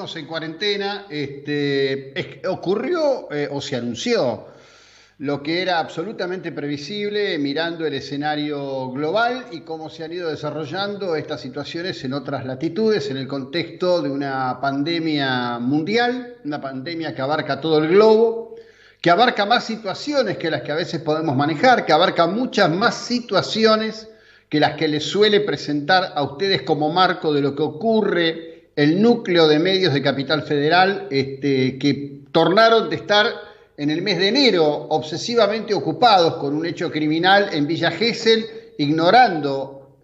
seguimos en cuarentena. Ocurrió o se anunció lo que era absolutamente previsible mirando el escenario global y cómo se han ido desarrollando estas situaciones en otras latitudes, en el contexto de una pandemia mundial, una pandemia que abarca todo el globo, que abarca más situaciones que las que a veces podemos manejar, que abarca muchas más situaciones que las que les suele presentar a ustedes como marco de lo que ocurre el núcleo de medios de Capital Federal, que tornaron de estar en el mes de enero obsesivamente ocupados con un hecho criminal en Villa Gesell, ignorando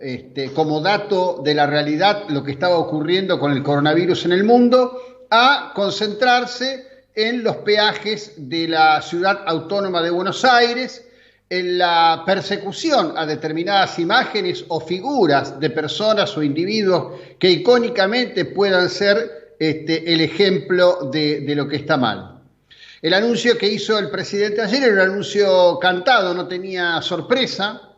como dato de la realidad lo que estaba ocurriendo con el coronavirus en el mundo, a concentrarse en los peajes de la ciudad autónoma de Buenos Aires, en la persecución a determinadas imágenes o figuras de personas o individuos que icónicamente puedan ser el ejemplo de lo que está mal. El anuncio que hizo el presidente ayer era un anuncio cantado, no tenía sorpresa,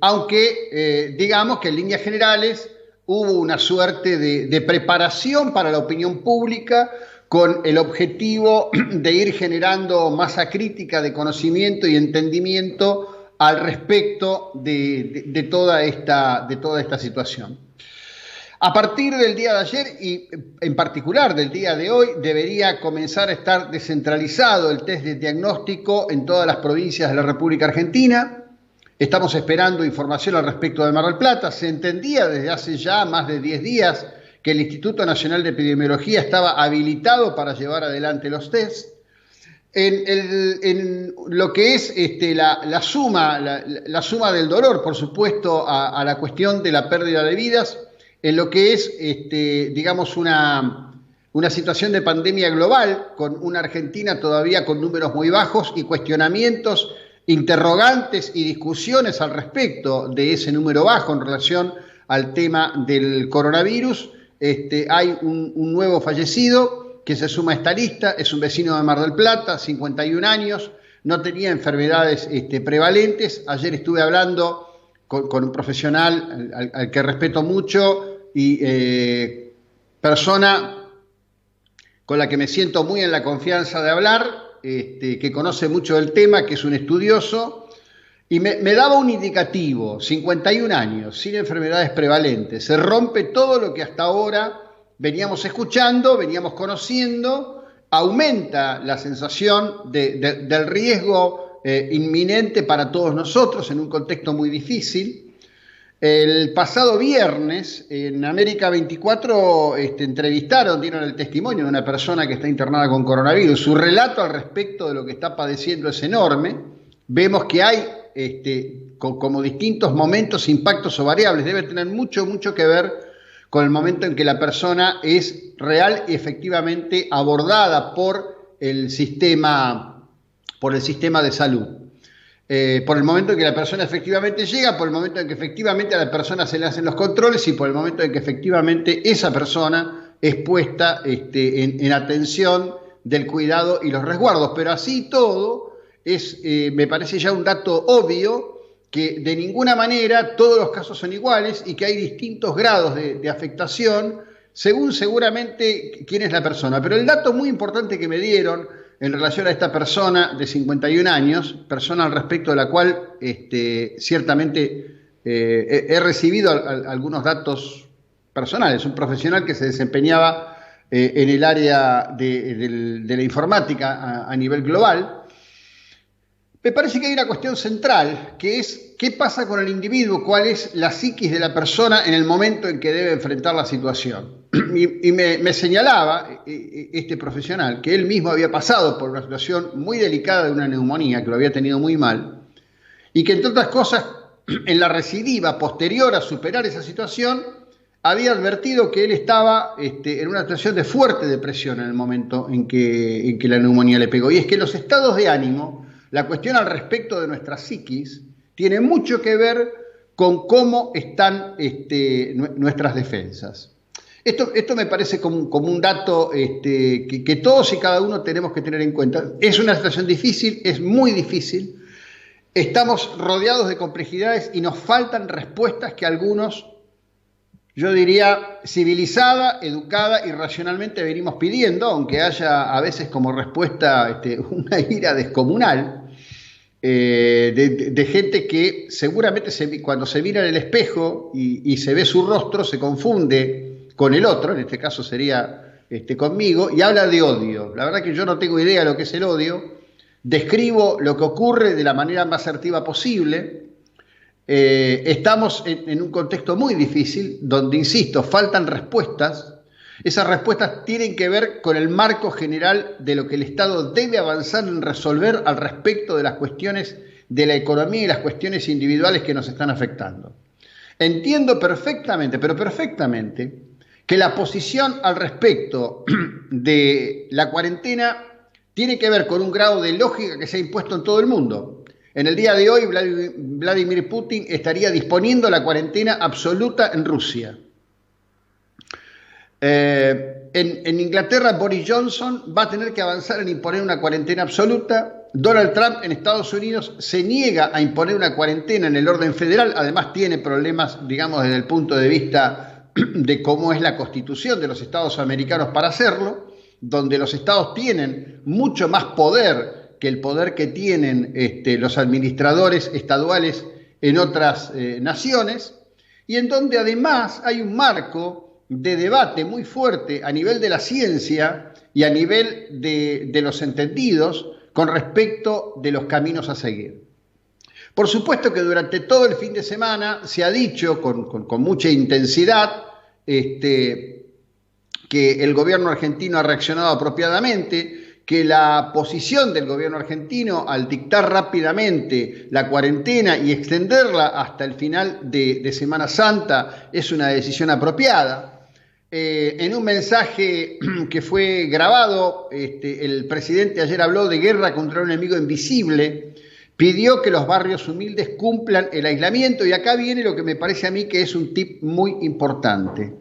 aunque digamos que en líneas generales hubo una suerte de preparación para la opinión pública con el objetivo de ir generando masa crítica de conocimiento y entendimiento al respecto de toda esta situación. A partir del día de ayer y en particular del día de hoy debería comenzar a estar descentralizado el test de diagnóstico en todas las provincias de la República Argentina. Estamos esperando información al respecto de Mar del Plata. Se entendía desde hace ya más de 10 días que el Instituto Nacional de Epidemiología estaba habilitado para llevar adelante los test. En lo que es la suma del dolor, por supuesto, a la cuestión de la pérdida de vidas, en lo que es, digamos, una situación de pandemia global, con una Argentina todavía con números muy bajos y cuestionamientos, interrogantes y discusiones al respecto de ese número bajo en relación al tema del coronavirus. Hay un nuevo fallecido que se suma a esta lista, es un vecino de Mar del Plata, 51 años, no tenía enfermedades prevalentes. Ayer estuve hablando con un profesional al que respeto mucho y persona con la que me siento muy en la confianza de hablar, que conoce mucho del tema, que es un estudioso, y me daba un indicativo: 51 años, sin enfermedades prevalentes. Se rompe todo lo que hasta ahora veníamos escuchando, veníamos conociendo, aumenta la sensación del riesgo inminente para todos nosotros en un contexto muy difícil. El pasado viernes en América 24 dieron el testimonio de una persona que está internada con coronavirus. Su relato al respecto de lo que está padeciendo es enorme. Vemos que hay como distintos momentos, impactos o variables. Debe tener mucho que ver con el momento en que la persona es real y efectivamente abordada por el sistema de salud. Por el momento en que la persona efectivamente llega, por el momento en que efectivamente a la persona se le hacen los controles y por el momento en que efectivamente esa persona es puesta en atención del cuidado y los resguardos. Pero así todo, me parece ya un dato obvio que de ninguna manera todos los casos son iguales y que hay distintos grados de afectación según seguramente quién es la persona. Pero el dato muy importante que me dieron en relación a esta persona de 51 años, persona al respecto de la cual ciertamente he recibido algunos datos personales, un profesional que se desempeñaba en el área de la informática a nivel global. Me parece que hay una cuestión central, que es qué pasa con el individuo, cuál es la psiquis de la persona en el momento en que debe enfrentar la situación. Y me señalaba este profesional que él mismo había pasado por una situación muy delicada de una neumonía, que lo había tenido muy mal, y que entre otras cosas, en la recidiva posterior a superar esa situación, había advertido que él estaba en una situación de fuerte depresión en el momento en que la neumonía le pegó. Y es que los estados de ánimo, la cuestión al respecto de nuestra psiquis, tiene mucho que ver con cómo están nuestras defensas. Esto me parece como un dato que todos y cada uno tenemos que tener en cuenta. Es una situación difícil, es muy difícil. Estamos rodeados de complejidades y nos faltan respuestas que algunos yo diría, civilizada, educada y racionalmente venimos pidiendo, aunque haya a veces como respuesta una ira descomunal, de gente que seguramente cuando se mira en el espejo y se ve su rostro se confunde con el otro, en este caso sería conmigo, y habla de odio. La verdad que yo no tengo idea de lo que es el odio, describo lo que ocurre de la manera más asertiva posible. Estamos en un contexto muy difícil, donde, insisto, faltan respuestas. Esas respuestas tienen que ver con el marco general de lo que el Estado debe avanzar en resolver al respecto de las cuestiones de la economía y las cuestiones individuales que nos están afectando. Entiendo perfectamente, pero perfectamente, que la posición al respecto de la cuarentena tiene que ver con un grado de lógica que se ha impuesto en todo el mundo. En el día de hoy, Vladimir Putin estaría disponiendo la cuarentena absoluta en Rusia. En Inglaterra, Boris Johnson va a tener que avanzar en imponer una cuarentena absoluta. Donald Trump en Estados Unidos se niega a imponer una cuarentena en el orden federal. Además tiene problemas, digamos, desde el punto de vista de cómo es la constitución de los estados americanos para hacerlo, donde los estados tienen mucho más poder que el poder que tienen los administradores estaduales en otras naciones, y en donde además hay un marco de debate muy fuerte a nivel de la ciencia y a nivel de los entendidos con respecto de los caminos a seguir. Por supuesto que durante todo el fin de semana se ha dicho con mucha intensidad que el gobierno argentino ha reaccionado apropiadamente, que la posición del gobierno argentino al dictar rápidamente la cuarentena y extenderla hasta el final de Semana Santa es una decisión apropiada. En un mensaje que fue grabado, el presidente ayer habló de guerra contra un enemigo invisible, pidió que los barrios humildes cumplan el aislamiento, y acá viene lo que me parece a mí que es un tip muy importante.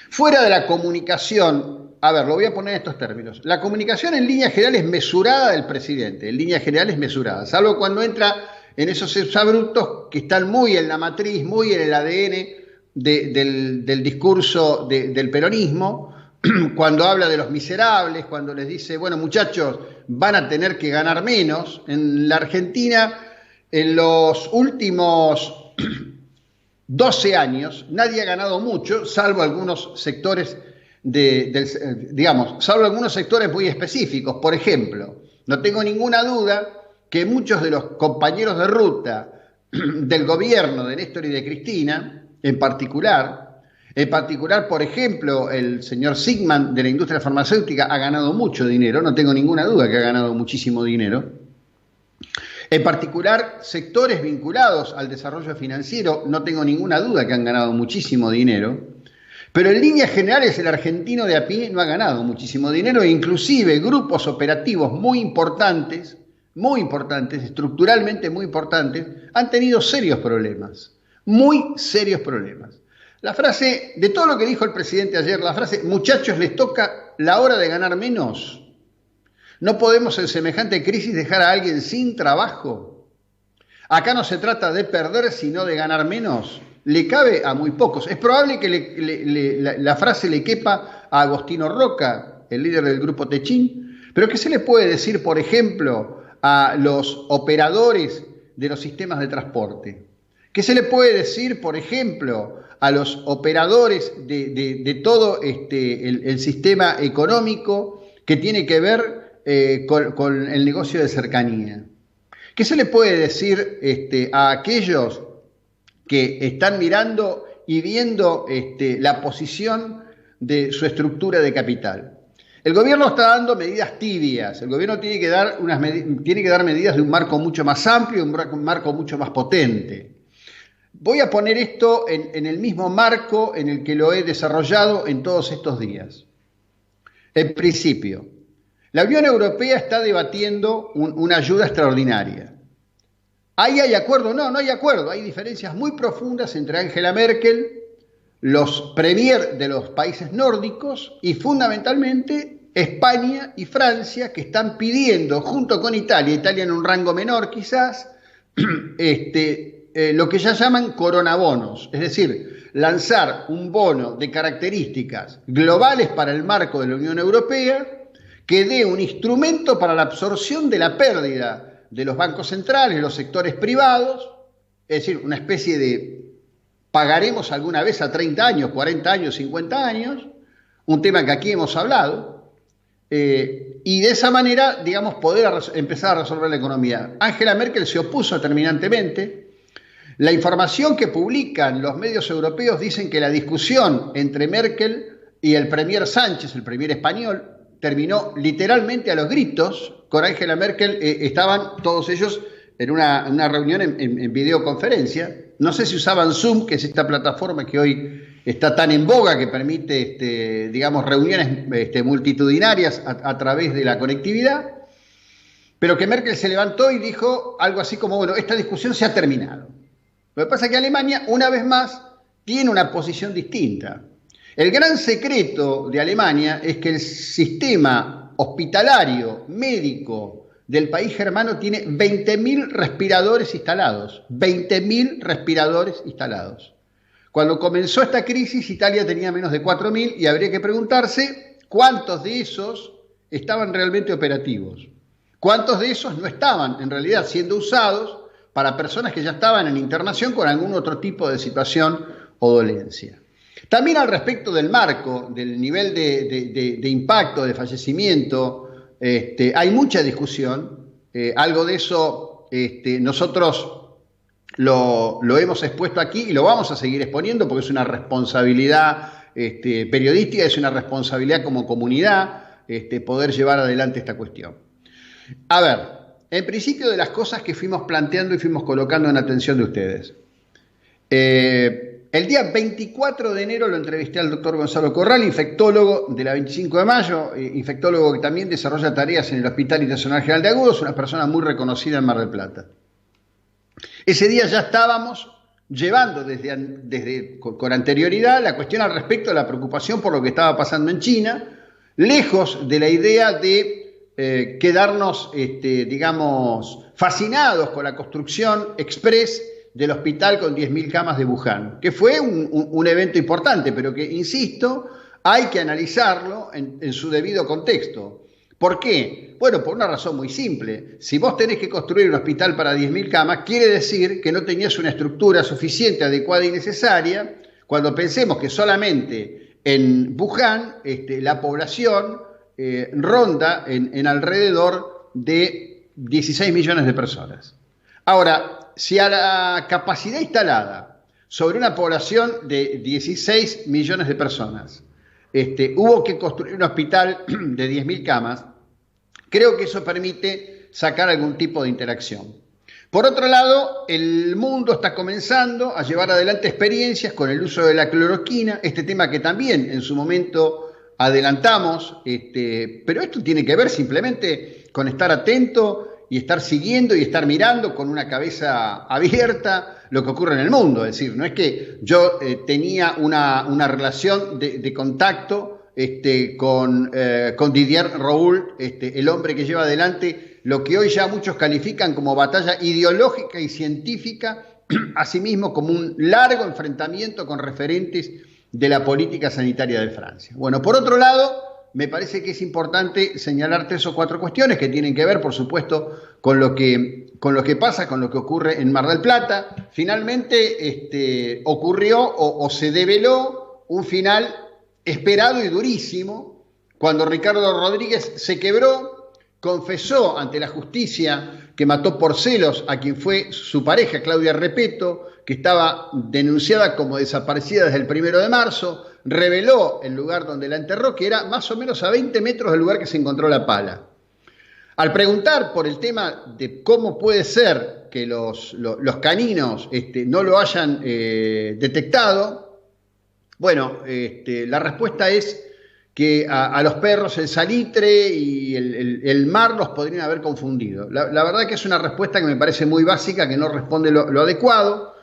Fuera de la comunicación, a ver, lo voy a poner en estos términos, la comunicación en líneas generales mesurada del presidente, en líneas generales mesurada, salvo cuando entra en esos exabruptos que están muy en la matriz, muy en el ADN del discurso del peronismo, cuando habla de los miserables, cuando les dice, bueno, muchachos, van a tener que ganar menos. En la Argentina, en los últimos 12 años, nadie ha ganado mucho, salvo algunos sectores salvo algunos sectores muy específicos. Por ejemplo, no tengo ninguna duda que muchos de los compañeros de ruta del gobierno de Néstor y de Cristina, en particular, por ejemplo, el señor Sigman de la industria farmacéutica ha ganado mucho dinero, no tengo ninguna duda que ha ganado muchísimo dinero. En particular, sectores vinculados al desarrollo financiero, no tengo ninguna duda que han ganado muchísimo dinero. Pero en líneas generales el argentino de a pie no ha ganado muchísimo dinero, e inclusive grupos operativos muy importantes, estructuralmente muy importantes, han tenido serios problemas. Muy serios problemas. La frase, de todo lo que dijo el presidente ayer, la frase, muchachos, les toca la hora de ganar menos. ¿No podemos en semejante crisis dejar a alguien sin trabajo? Acá no se trata de perder, sino de ganar menos. Le cabe a muy pocos. Es probable que la frase le quepa a Agostino Roca, el líder del grupo Techín, pero ¿qué se le puede decir, por ejemplo, a los operadores de los sistemas de transporte? ¿Qué se le puede decir, por ejemplo, a los operadores de todo el sistema económico que tiene que ver con el negocio de cercanía? ¿Qué se le puede decir a aquellos que están mirando y viendo la posición de su estructura de capital? El gobierno está dando medidas tibias, el gobierno tiene que dar medidas de un marco mucho más amplio, un marco mucho más potente. Voy a poner esto en el mismo marco en el que lo he desarrollado en todos estos días. En principio, la Unión Europea está debatiendo una ayuda extraordinaria. ¿Ahí hay acuerdo? No, no hay acuerdo. Hay diferencias muy profundas entre Angela Merkel, los premier de los países nórdicos y fundamentalmente España y Francia, que están pidiendo, junto con Italia en un rango menor quizás, lo que ya llaman coronabonos, es decir, lanzar un bono de características globales para el marco de la Unión Europea que dé un instrumento para la absorción de la pérdida de los bancos centrales, los sectores privados, es decir, una especie de pagaremos alguna vez a 30 años, 40 años, 50 años, un tema que aquí hemos hablado, y de esa manera, digamos, poder empezar a resolver la economía. Angela Merkel se opuso terminantemente. La información que publican los medios europeos dicen que la discusión entre Merkel y el premier Sánchez, el premier español, terminó literalmente a los gritos. Con Angela Merkel estaban todos ellos en una reunión en videoconferencia. No sé si usaban Zoom, que es esta plataforma que hoy está tan en boga, que permite, digamos, reuniones multitudinarias a través de la conectividad, pero que Merkel se levantó y dijo algo así como, bueno, esta discusión se ha terminado. Lo que pasa es que Alemania, una vez más, tiene una posición distinta. El gran secreto de Alemania es que el sistema hospitalario, médico del país germano tiene 20.000 respiradores instalados. 20.000 respiradores instalados. Cuando comenzó esta crisis, Italia tenía menos de 4.000 y habría que preguntarse cuántos de esos estaban realmente operativos. ¿Cuántos de esos no estaban en realidad siendo usados para personas que ya estaban en internación con algún otro tipo de situación o dolencia? También al respecto del marco, del nivel de impacto, de fallecimiento, hay mucha discusión. Algo de eso nosotros lo hemos expuesto aquí y lo vamos a seguir exponiendo porque es una responsabilidad periodística, es una responsabilidad como comunidad poder llevar adelante esta cuestión. A ver, en principio de las cosas que fuimos planteando y fuimos colocando en atención de ustedes. El día 24 de enero lo entrevisté al doctor Gonzalo Corral, infectólogo de la 25 de mayo, infectólogo que también desarrolla tareas en el Hospital Internacional General de Agudos, una persona muy reconocida en Mar del Plata. Ese día ya estábamos llevando con anterioridad la cuestión al respecto de la preocupación por lo que estaba pasando en China, lejos de la idea de quedarnos, digamos, fascinados con la construcción express del hospital con 10.000 camas de Wuhan, que fue un evento importante, pero que, insisto, hay que analizarlo en su debido contexto. ¿Por qué? Bueno, por una razón muy simple. Si vos tenés que construir un hospital para 10.000 camas, quiere decir que no tenías una estructura suficiente, adecuada y necesaria, cuando pensemos que solamente en Wuhan la población ronda en alrededor de 16 millones de personas. Ahora, si a la capacidad instalada sobre una población de 16 millones de personas hubo que construir un hospital de 10.000 camas, creo que eso permite sacar algún tipo de interacción. Por otro lado, el mundo está comenzando a llevar adelante experiencias con el uso de la cloroquina, este tema que también en su momento adelantamos, pero esto tiene que ver simplemente con estar atento y estar siguiendo y estar mirando con una cabeza abierta lo que ocurre en el mundo. Es decir, no es que yo tenía una relación de contacto con Didier Raoult, el hombre que lleva adelante lo que hoy ya muchos califican como batalla ideológica y científica, asimismo como un largo enfrentamiento con referentes de la política sanitaria de Francia. Bueno, por otro lado, me parece que es importante señalar 3 o 4 cuestiones que tienen que ver, por supuesto, con lo que pasa, con lo que ocurre en Mar del Plata. Finalmente ocurrió o se develó un final esperado y durísimo cuando Ricardo Rodríguez se quebró, confesó ante la justicia que mató por celos a quien fue su pareja, Claudia Repeto, que estaba denunciada como desaparecida desde el 1 de marzo, reveló el lugar donde la enterró, que era más o menos a 20 metros del lugar que se encontró la pala. Al preguntar por el tema de cómo puede ser que los caninos no lo hayan detectado, bueno, la respuesta es que a los perros el salitre y el mar los podrían haber confundido. La verdad que es una respuesta que me parece muy básica, que no responde lo adecuado.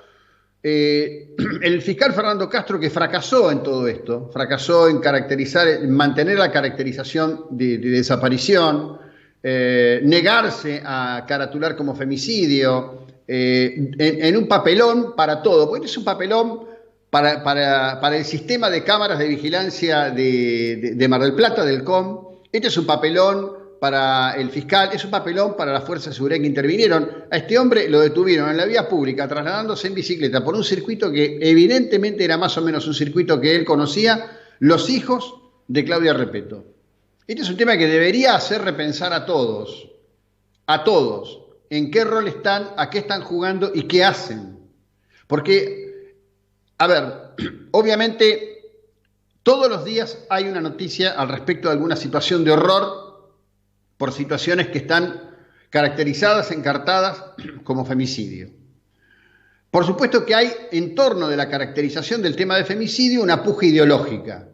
El fiscal Fernando Castro, que fracasó en todo esto, fracasó en mantener la caracterización de desaparición, negarse a caratular como femicidio, en un papelón para todo, porque este es un papelón para el sistema de cámaras de vigilancia de Mar del Plata, del COM. Este es un papelón para el fiscal, es un papelón para las fuerzas de seguridad que intervinieron. A este hombre lo detuvieron en la vía pública, trasladándose en bicicleta por un circuito que evidentemente era más o menos un circuito que él conocía, los hijos de Claudia Repetto. Este es un tema que debería hacer repensar a todos, en qué rol están, a qué están jugando y qué hacen. Porque, a ver, obviamente todos los días hay una noticia al respecto de alguna situación de horror por situaciones que están caracterizadas, encartadas como femicidio. Por supuesto que hay en torno de la caracterización del tema de femicidio una puja ideológica.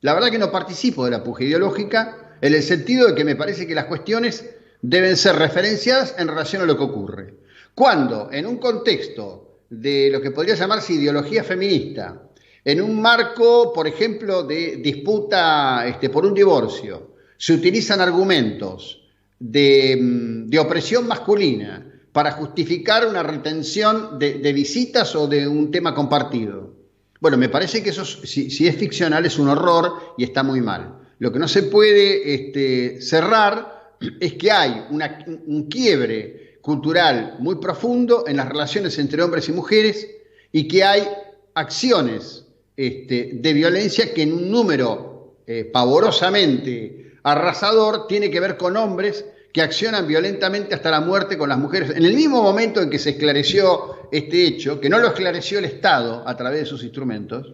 La verdad que no participo de la puja ideológica en el sentido de que me parece que las cuestiones deben ser referenciadas en relación a lo que ocurre. Cuando en un contexto de lo que podría llamarse ideología feminista, en un marco, por ejemplo, de disputa por un divorcio, se utilizan argumentos de opresión masculina para justificar una retención de visitas o de un tema compartido. Bueno, me parece que eso, si es ficcional, es un horror y está muy mal. Lo que no se puede cerrar es que hay un quiebre cultural muy profundo en las relaciones entre hombres y mujeres y que hay acciones de violencia que en un número pavorosamente arrasador tiene que ver con hombres que accionan violentamente hasta la muerte con las mujeres. En el mismo momento en que se esclareció este hecho, que no lo esclareció el Estado a través de sus instrumentos,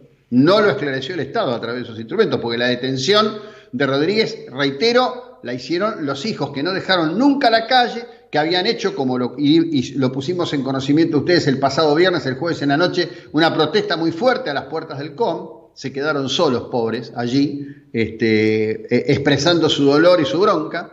porque la detención de Rodríguez, reitero, la hicieron los hijos que no dejaron nunca la calle, que habían hecho, y lo pusimos en conocimiento ustedes el pasado viernes, el jueves en la noche, una protesta muy fuerte a las puertas del COM. Se quedaron solos, pobres, allí, expresando su dolor y su bronca.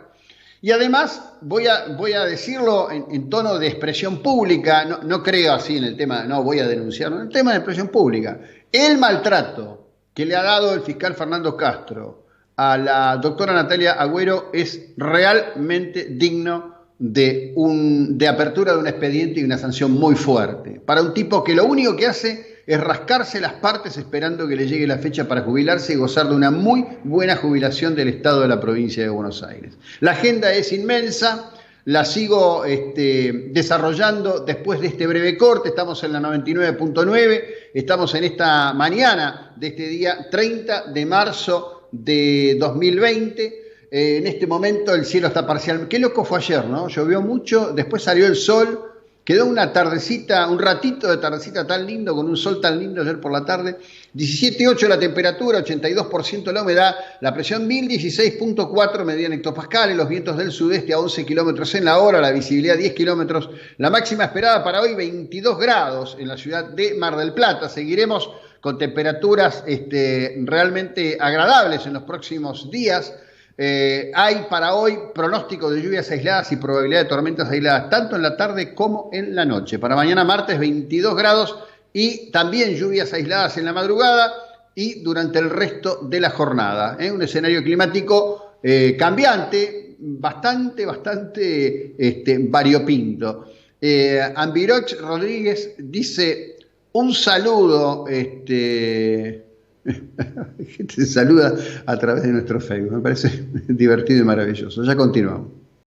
Y además, voy a decirlo en tono de expresión pública, no creo así en el tema, no voy a denunciarlo, en el tema de expresión pública. El maltrato que le ha dado el fiscal Fernando Castro a la doctora Natalia Agüero es realmente digno de apertura de un expediente y una sanción muy fuerte. Para un tipo que lo único que hace es rascarse las partes esperando que le llegue la fecha para jubilarse y gozar de una muy buena jubilación del Estado de la provincia de Buenos Aires. La agenda es inmensa, la sigo desarrollando después de este breve corte. Estamos en la 99.9, estamos en esta mañana de este día 30 de marzo de 2020. En este momento el cielo está parcial. Qué loco fue ayer, ¿no? Llovió mucho, después salió el sol. Quedó una tardecita, un ratito de tardecita tan lindo, con un sol tan lindo ayer por la tarde. 17,8 la temperatura, 82% la humedad, la presión 1016.4 medida en hectopascales, los vientos del sudeste a 11 kilómetros en la hora, la visibilidad 10 kilómetros, la máxima esperada para hoy 22 grados en la ciudad de Mar del Plata. Seguiremos con temperaturas realmente agradables en los próximos días. Hay para hoy pronóstico de lluvias aisladas y probabilidad de tormentas aisladas tanto en la tarde como en la noche. Para mañana martes 22 grados y también lluvias aisladas en la madrugada y durante el resto de la jornada. Un escenario climático cambiante, bastante variopinto. Ambirox Rodríguez dice un saludo, gente saluda a través de nuestro Facebook. Me parece divertido y maravilloso. Ya continuamos.